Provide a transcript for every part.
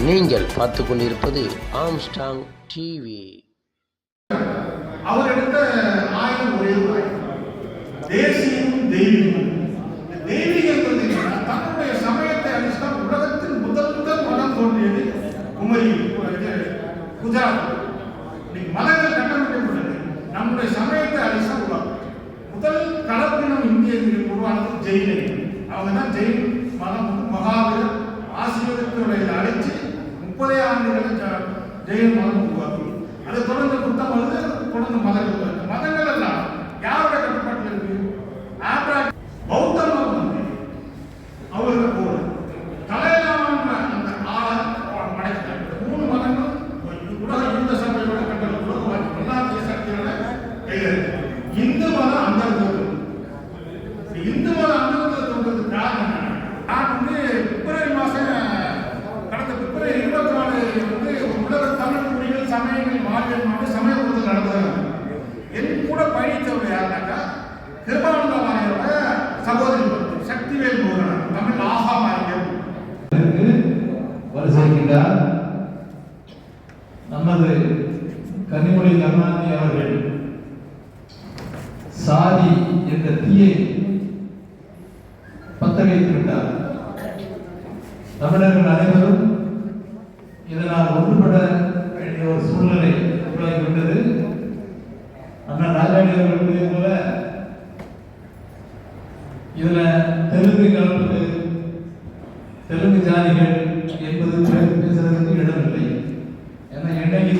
நீங்கள் பார்த்து கொண்டிருப்பது ஆம்ஸ்டாங் டிவி. அவர் எடுத்த ஆயுதம் ஒரே தேசியம் தெய்வீகம். தெய்வீகம் தன்னுடைய சமயத்தை அடிச்சுதான் உலகத்தில் முதல் மதம் தோன்றியது குமரி குஜராத். மதங்கள் கட்டமைக்கப்பட்டது நம்முடைய சமயத்தை அடிச்சா உருவாக்கும். முதல் கலப்பினம் இந்தியர்கள் உருவானது ஜெயினிகள். அவங்க தான் ஜெயின் மதம் மகாவீரர் ஆசீர்வாதத்துடைய அழைச்சி 30 ஆண்டுகள் ஜெயின் மதம் உருவாக்கும். அதை தொடர்ந்து புத்தம் வந்து தொடர்ந்து மதங்கள் எல்லாம் யாருடைய கட்டுப்பாட்டில் இருக்கு? பௌத்த மதம் வந்து அவருக்கு போல தலையிலான அந்த ஆளை படைத்தாங்க. 3 மதங்கள் உலக இந்து சபையோட கட்டளை எல்லா சக்தியோட கையில் இந்து மதம் அந்த இந்து மதம் அந்த தோன்றதுக்கு காரணம் நான் வந்து பிப்ரவரி மாதம் கடந்த பிப்ரவரி 24 வந்து உலக தமிழ் மொழிகள் சமயங்கள் மாநில சமய பொருத்தம் நடந்தது. என் கூட பயணித்தவர் யாருனாக்கா திருமாவளவனோட சகோதரி சக்திவேல் முருகன் தமிழ் ஆகா மாறியம் வருகிறார். நமது கனிமொழி கருணாநிதி அவர்கள் சாதி என்ற தீயை பத்த வைத்து விட்டார். தமிழர்கள் அனைவரும் இதனால் ஒன்றுபட வேண்டிய ஒரு சூழ்நிலை உருவாகிவிட்டது. அண்ணன் ராஜாணி அவர்கள் போல இதுல தெலுங்கு கலப்பது தெலுங்கு ஜாதிகள் என்பது பேசுறதுக்கு இடமில்லை. ஏன்னா என்னைக்கு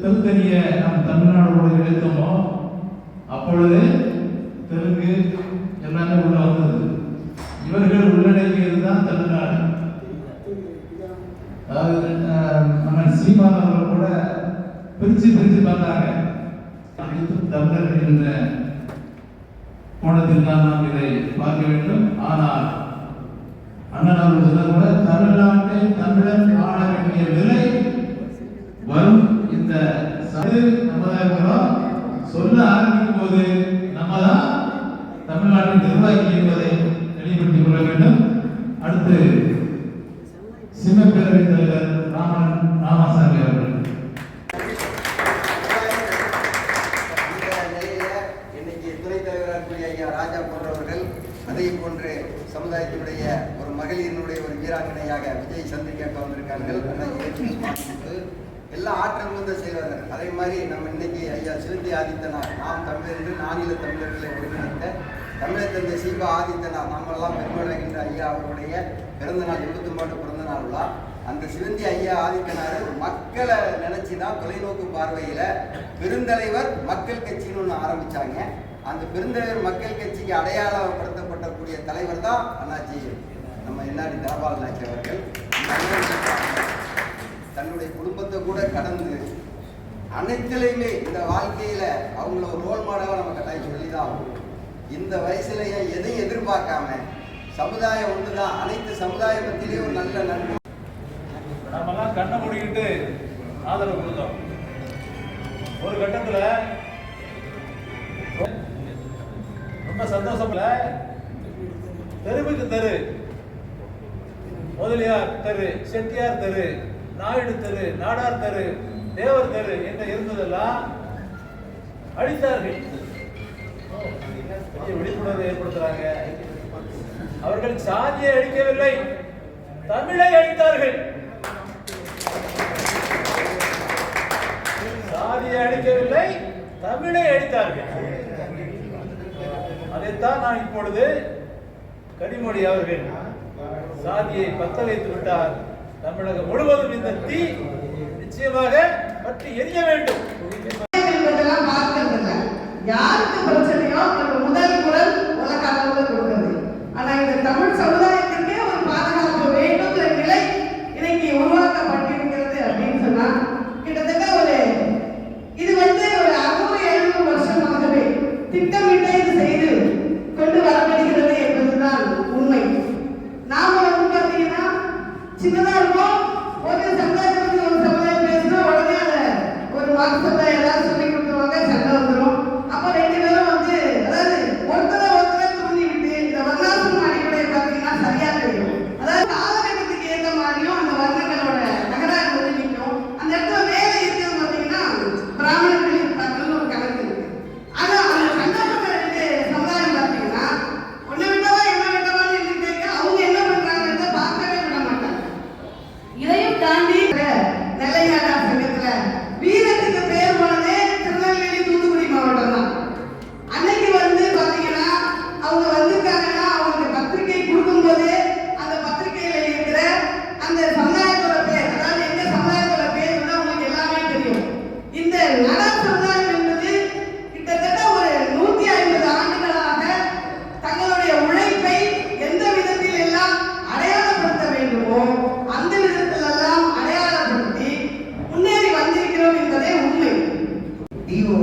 தெலுங்கனிய நம் தமிழ்நாடு எழுத்தமோ அப்பொழுது தெலுங்கு எல்லாமே உள்ள வந்தது. இவர்கள் உள்ளடக்கியது தான் தமிழ்நாடு. அதாவது அண்ணன் சீமான் அவர்கள் கூட பிரிச்சு பார்த்தாங்க. அனைத்தும் தமிழர்கள் என்ற கோணத்தில் தான் நாம் இதை பார்க்க வேண்டும். ஆனால் அண்ணன் அவர்கள் சொன்ன கூட தமிழ்நாட்டை தமிழன் ஆள வேண்டிய நிலை வரும். இந்த நம்ம சொல்ல ஆரம்பிக்கும் போது நம்ம தான் தமிழ்நாட்டின் நிர்வாகி என்பதை தெளிவுபடுத்திக் கொள்ள வேண்டும். அடுத்து சிம்மப்பேரவை தலைவர் ராமசாமி அவர்கள். இன்னைக்கு துணைத் தலைவராக ஐயா ராஜா போன்றவர்கள், அதே போன்று சமுதாயத்தினுடைய ஒரு மகளிரினுடைய ஒரு வீராங்கனையாக விஜய் சந்திரிகா வந்திருக்கார்கள். எல்லா ஆற்றல் வந்து செய்வார்கள். அதே மாதிரி நம்ம இன்னைக்கு ஐயா சிவந்தி ஆதித்தனார், நாம் தமிழர் என்று மாநில தமிழர்களை ஒருங்கிணைத்த தமிழர் தந்தை சீபா ஆதித்தனார், நாமெல்லாம் பெருமையடைகின்ற ஐயா அவருடைய பிறந்தநாள் 89 பிறந்த நாள் விழா. அந்த சிவந்தி ஐயா ஆதித்தனார் மக்களை நினைச்சுதான் தொலைநோக்கு பார்வையில பெருந்தலைவர் மக்கள் கட்சின்னு ஒன்று ஆரம்பிச்சாங்க. அந்த பெருந்தலைவர் மக்கள் கட்சிக்கு அடையாளப்படுத்தப்படக்கூடிய தலைவர் தான் அண்ணாச்சி நம்ம என்ஆர்டி தனபால் அண்ணாச்சி அவர்கள். தன்னுடைய குடும்பத்தை கூட கடந்து அனைத்துலையுமே இந்த வாழ்க்கையில அவங்கள ஒரு ரோல் மாடலாக நம்ம கட்டாயம் சொல்லிதான் ஆகும். இந்த வயசுலயே எதையும் எதிர்பார்க்காம சமுதாயம் ஒன்றுதான், அனைத்து சமுதாய மத்தியிலேயும் ஒரு நல்ல நன்மை. நம்மெல்லாம் கண்ணை மூடிக்கிட்டு ஆதரவு கொடுத்தோம். ஒரு கட்டத்துல ரொம்ப சந்தோஷம்ல தெருவுக்கு தெரு, முதலியார் தெரு, செட்டியார் தெரு, நாயுடு தெரு, நாடார் தெரு, தேவர் தெரு என்ன இருந்ததெல்லாம் அழித்தார்கள். விழிப்புணர்வு ஏற்படுத்துறாங்க. அவர்கள் சாதியை அழிக்கவில்லை, தமிழை அழித்தார்கள். சாதியை அழிக்கவில்லை, தமிழை அழித்தார்கள். அதைத்தான் நான் இப்பொழுது கனிமொழி அவர்கள் சாதியை பத்த வைத்து விட்டார். தமிழகம் முழுவதும் இந்த தீ நிச்சயமாக பற்றி எரிய வேண்டும். யாருக்கு பிரச்சனையோ முதல் குரல் உலக அளவில் கொடுக்கிறது. ஆனா இந்த தமிழ் சமுதாயத்திற்கே ஒரு பாதுகாப்பு வேண்டும்ங்கிற நிலை இன்னைக்கு உருவாக்கப்பட்டிருக்கிறது அப்படின்னு சொன்னா கிட்டத்தட்ட இது வந்து ஒரு 600-700 வருஷமாகவே திட்டமிட்டு இது செய்து கொண்டு வரப்படுகிறது என்பதுதான் உண்மை. நாம வந்து பாத்தீங்கன்னா சின்னதா இருக்கும், ஒரு சமுதாயத்தை ஒரு சமுதாயம் பேசுனா உடனே அதை ஒரு வாக்கு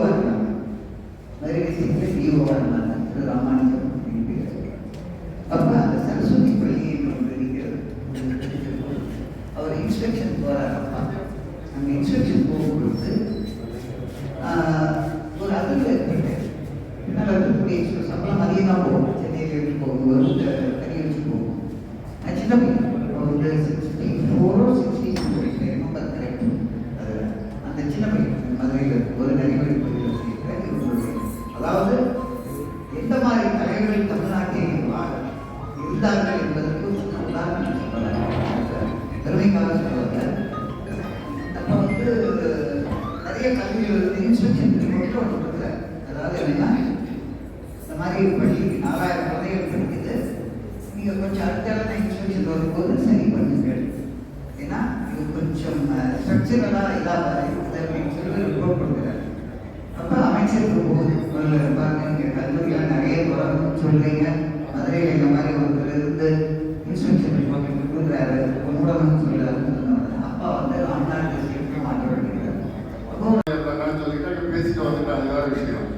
டிஓவாக இருந்தாங்க. மதுரை டிஸ்ட்ரிக்டில் டிஓவாக இருந்தாங்க திரு ராமானுஜம் அப்படின்னு பேர். அப்போ அந்த சரஸ்வதி பள்ளி ஒன்று இருக்கிறது. அவர் இன்ஸ்ட்ரக்ஷன் போகிறார். அப்பா அங்கே இன்ஸ்ட்ரக்ஷன் போகும்பொழுது ஒரு அதில் ஏற்பட்டு என்னால் இருக்கக்கூடிய எக்ஸ்பிரஸ் அப்பெல்லாம் மதியம் தான் போகும். சென்னையிலேருந்து போகும்போது தனி வச்சு போகும். நான் சின்ன பையன் ஒரு 64 62 ரிமெம்பர் கரெக்ட். அது அந்த சின்ன பையன் மதுரையில் ஒரு நரிமணி பகுதியில். அதாவது எந்த மாதிரி தலைவர்கள் தமிழ்நாட்டில் இருந்தார்கள் என்பதற்கு உதாரணம் சொல்லலாம். பெருமைக்காக சொல்லுவாங்க. நம்ம நிறைய கல்விகள் இன்ஸ்ட்ரக்ஷன் மட்டும் ஒன்று கொடுக்கல. அதாவது என்னன்னா இந்த மாதிரி பள்ளி 4000 குழந்தைகள் படிக்குது, நீங்கள் கொஞ்சம் அடுத்த இன்ஸ்ட்ரக்ஷன் வரும்போது சரி பண்ணுங்க, ஏன்னா இது கொஞ்சம் ஸ்ட்ரக்சரலாக இதாக இருக்குது அப்படின்னு சொல்லி ரிப்போர்ட் கொடுக்குறாரு. அப்போ அமைச்சருக்கு போகுது பாருங்க, நீங்கள் கல்லூரியில் நிறைய தொடர்ந்து சொல்கிறீங்க, மதுரையில் இந்த மாதிரி ஒருத்தர் இருந்து இன்ஸ்ட்ரக்ஷன் ரிப்போர்ட் கொடுக்குறாரு, மூடம்னு சொல்கிறாருன்னு சொன்னாங்க. அப்பா அண்ணாட்டு சேர்த்து மாற்ற வேண்டியிருக்காரு. சொல்லிட்டு பேசிட்டு வந்துட்டாங்க. வேற விஷயம்.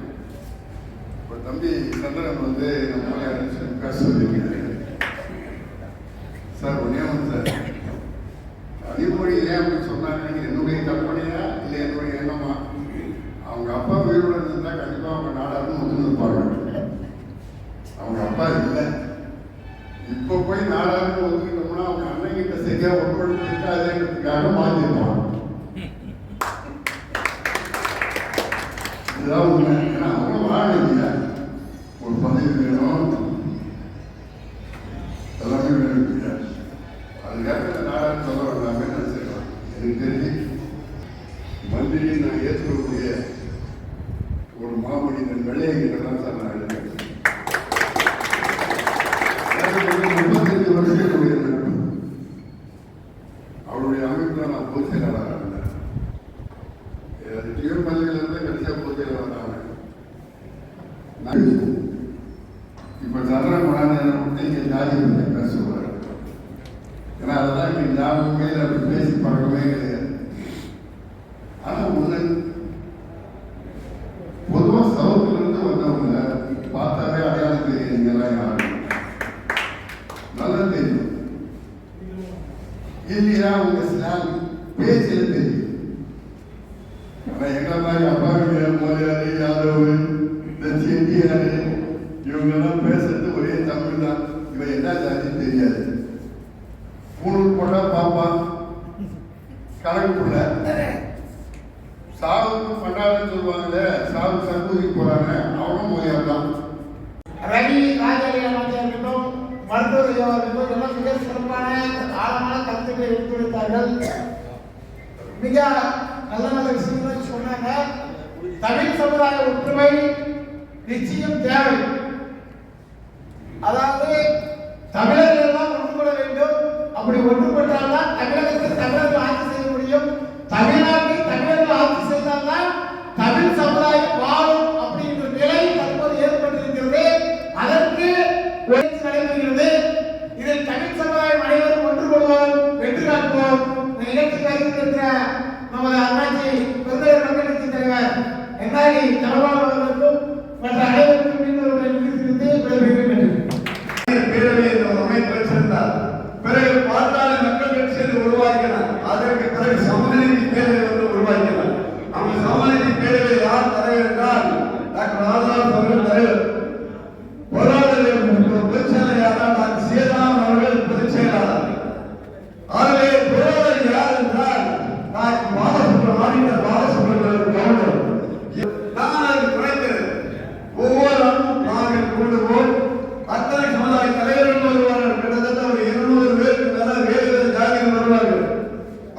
இப்போ தம்பி சந்திரன் நம்ம சொல்லியிருக்காரு சார். ஒன்னே சார், அடிமொழி ஏன் அப்படி சொன்னாங்கன்னு என்னுடைய கற்பனையா இல்லை என்னுடைய எண்ணமா? அவங்க அப்பா உயிரோடு இருந்தா கண்டிப்பா அவங்க நாடாருன்னு ஒத்துருப்பாங்க. அவங்க அப்பா இல்லை, இப்போ போய் நாடாருன்னு ஒத்துக்கிட்டோம்னா அவங்க அண்ணன் கிட்ட சரியா ஒன்று இருக்காதுன்றதுக்காக மாற்றிருப்பாங்க. இதுதான் உண்மை. ஏன்னா அவங்க வாழல, ஒரு பதவி வேணும், எல்லாமே வேணும். அதுக்காக நாடான்னு சொல்ல வேண்டாமே நான் செய்யலாம். எனக்கு தெரிஞ்சு மந்திரி நான் ஏற்றுக்கக்கூடிய ஒரு மாமனிதன் வெள்ளையங்கிட்ட தான் சார் நான் எழுதுறேன். 35 வருஷத்துடைய நட்பு. அவருடைய அமைப்பு தான் நான் பொதுச் செயலாளராக இருந்தேன். டிஎம் பள்ளியிலிருந்து கடைசியாக பொதுச் செயலாளராக இப்ப சந்திரன் மகாநேரம் இங்கே ஜாதி பற்றி பேசுவார். ஏன்னா அதெல்லாம் இங்கே ஜாபகமே அப்படி பேசி பழக்கமே கிடையாது. ஆனா ஒண்ணு, பொதுவா சவுத்துல இருந்து வந்தவங்க பார்த்தாவே அடையாளம் தெரியும். நீங்கெல்லாம் யாரு நல்லா தெரியும் இல்லையா? உங்க ஸ்லாங் பேச்சில தெரியும். ஆனா எங்களை மாதிரி அப்பாவிங்க மோதியாரு யாதவ் இந்த செட்டியாரு இவங்கெல்லாம் பேசுறது ஒரே தமிழ் தான். இவன் என்ன ஜாதின்னு தெரியாது. பூணூல் போட்டா பாப்பான், கணக்குள்ள சாவுக்கு பண்டாரன்னு சொல்லுவாங்கல்ல, சாவு சங்கூதிக்கு போறாங்க, அவனும் மோதியார் தான். ரவி ராஜாரியாக இருக்கட்டும், மருத்துவர் ஐயாவாக இருக்கட்டும், எல்லாம் மிக சிறப்பான ஆழமான கருத்துக்களை எடுத்துரைத்தார்கள். மிக நல்ல நல்ல விஷயங்களை சொன்னாங்க. தமிழ் சமுதாய ஒற்றுமை நிச்சயம் தேவை. அதாவது தமிழர்கள் எல்லாம் ஒன்றுபட வேண்டும். அப்படி ஒன்றுபட்டால்தான் தமிழகத்தில் தமிழர்கள் ஆட்சி செய்ய முடியும். தமிழ்நாட்டில் தமிழர்கள் ஆட்சி செய்தால்தான் தமிழ் சமுதாயம் வாழும் அப்படின்ற நிலை தற்போது ஏற்பட்டிருக்கிறது. அதற்கு நடைபெறுகிறது. இதில் தமிழ் சமுதாயம் அனைவரும் ஒன்றுபடுவோம், வெற்றி காட்டுவோம். நிகழ்ச்சிக்கு அறிவித்திருக்கிற நமது அண்ணாச்சி பெருந்தலைவர் மக்கள் கட்சி தலைவர் என்ஆர்டி தனபால் அவர்களுக்கும் மற்ற அனைவருக்கும் மீனவர்களை விடைபெறுகிறேன். பேரவை என்ற ஒரு அமைப்பு வச்சிருந்தார். பிறகு பாட்டாளி மக்கள் கட்சி என்று உருவாக்கினார். அதற்கு பிறகு சமநீதி பேரவை வந்து உருவாக்கினார். அந்த சமநீதி பேரவை யார் தலைவர் என்றால் டாக்டர் ராஜாராம் அவர்கள் தலைவர். பொதுச் செயலாளர் டாக்டர் சீதாராமன் அவர்கள் பொதுச் செயலாளர். ஆகவே பொருளாளர் யார் என்றால் டாக்டர் பாலசுப்ரமணியன் பாலசுப்ரமணியன் கவுண்டர். நான் அதுக்கு குறைக்கிறது. ஒவ்வொரு ஆண்டும் நாங்கள் கூடுவோம். அத்தனை சமுதாய தலைவர்கள் வருவார்கள். கிட்டத்தட்ட ஒரு 200 பேருக்கு மேல வேறு வேறு ஜாதிகள் வருவார்கள்.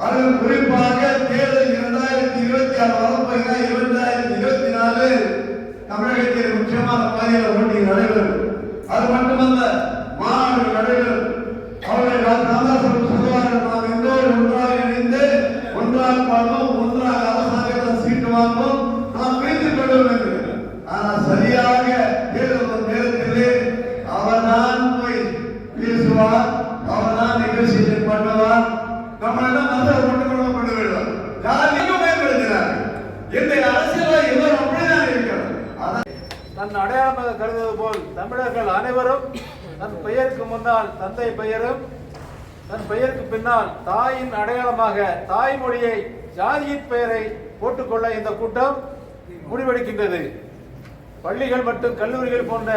அவர்கள் குறிப்பாக தேர்தல் 2026 வரப்போகிற 2024 தமிழகத்தில் முக்கியமான பாதையில் போட்டி நடைபெறும். அது மட்டுமல்ல, மாநாடுகள் நடைபெறும். அவர்கள் ராமதாசன் சொல்லுவார்கள், நாம் எல்லோரும் ஒன்றாக இணைந்து ஒன்றாக வாழ்வோம், ஒன்றாக அரசாங்கத்தில் சீட்டு வாங்குவோம், நாம் பிரித்துக் கொள்வோம் என்று. ஆனால் சரியாக தேர்தல் நேரத்திலே அவர்தான் போய் பேசுவார், அவர்தான் நெகோசியேஷன் பண்ணுவார். நம்மளெல்லாம் மந்திரம் கொண்டு கொள்ளப்பட்டு விடுவார். ஜாதியும் மேம்படுத்தினார். இன்றைய அரசியல் இவர் அப்படியே தன் அடையாளமாக கருதுவது போல் தமிழர்கள் அனைவரும் தன் பெயருக்கு முன்னால் தந்தை பெயரும் தன் பெயருக்கு பின்னால் தாயின் அடையாளமாக தாய்மொழியை ஜாதியின் பெயரை போட்டுக்கொள்ள இந்த கூட்டம் முடிவெடுக்கின்றது. பள்ளிகள் மற்றும் கல்லூரிகள் போன்ற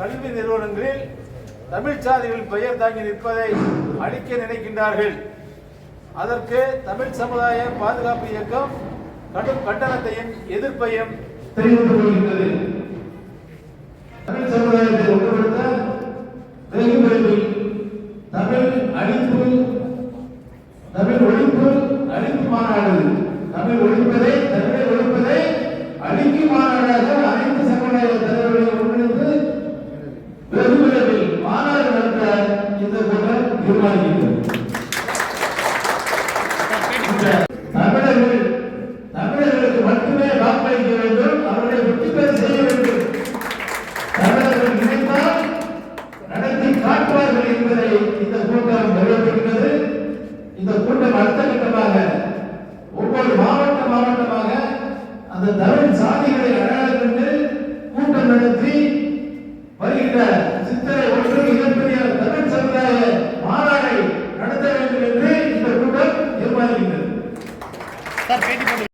கல்வி நிறுவனங்களில் தமிழ் சாதிகளின் பெயர் தாங்கி நிற்பதை அழிக்க நினைக்கின்றார்கள். அதற்கு தமிழ் சமுதாய பாதுகாப்பு இயக்கம் கடும் கண்டனத்தையும் எதிர்ப்பையும் தெரிவித்துக் கொள்கின்றது. தமிழ் சமுதாயத்தை ஒன்றுபடுத்த வெகு விரைவில் தமிழ் அழிப்பு தமிழ் ஒழிப்பு அழிப்பு மாநாடு தமிழ் ஒழிப்பதை தமிழை ஒழிப்பதை அழிக்கும் மாநாடாக அனைத்து சமுதாய தலைவர்களை ஒன்றிணைந்து வெகு விரைவில் மாநாடு நடத்த இந்த கூட்டம் தீர்மானிக்கின்றது. தமிழர்களுக்கு மட்டுமே வாக்களிக்க வேண்டும், அவர்களை வெற்றி பெற செய்ய வேண்டும். தமிழர்கள் நினைத்தால் நடத்தி காட்டுவார்கள் என்பதை இந்த கூட்டம் நிறைவேற்றுகிறது. இந்த கூட்டம் அடுத்த கட்டமாக ஒவ்வொரு மாவட்டமாக அந்த தமிழ் சாதிகளை அடையாளம் கண்டு கூட்டம் நடத்தி வருகின்ற சித்திரை